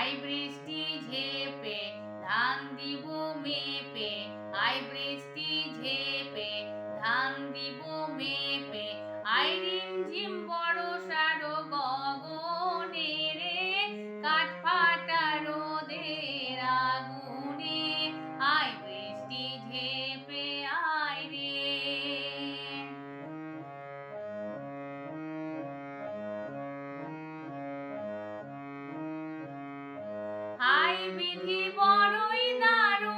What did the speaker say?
I বৃষ্টি ঝেপে ধান দিব মেপে, আই বৃষ্টি ঝেপে ধান দিব মেপে, আই রিমঝিম বর্ষার গগনে রে, কাঠ ফাটা রোদের আগুনে, আই বৃষ্টি ঝেপে আয় রে। হাই বিধি বড়ই দারুণ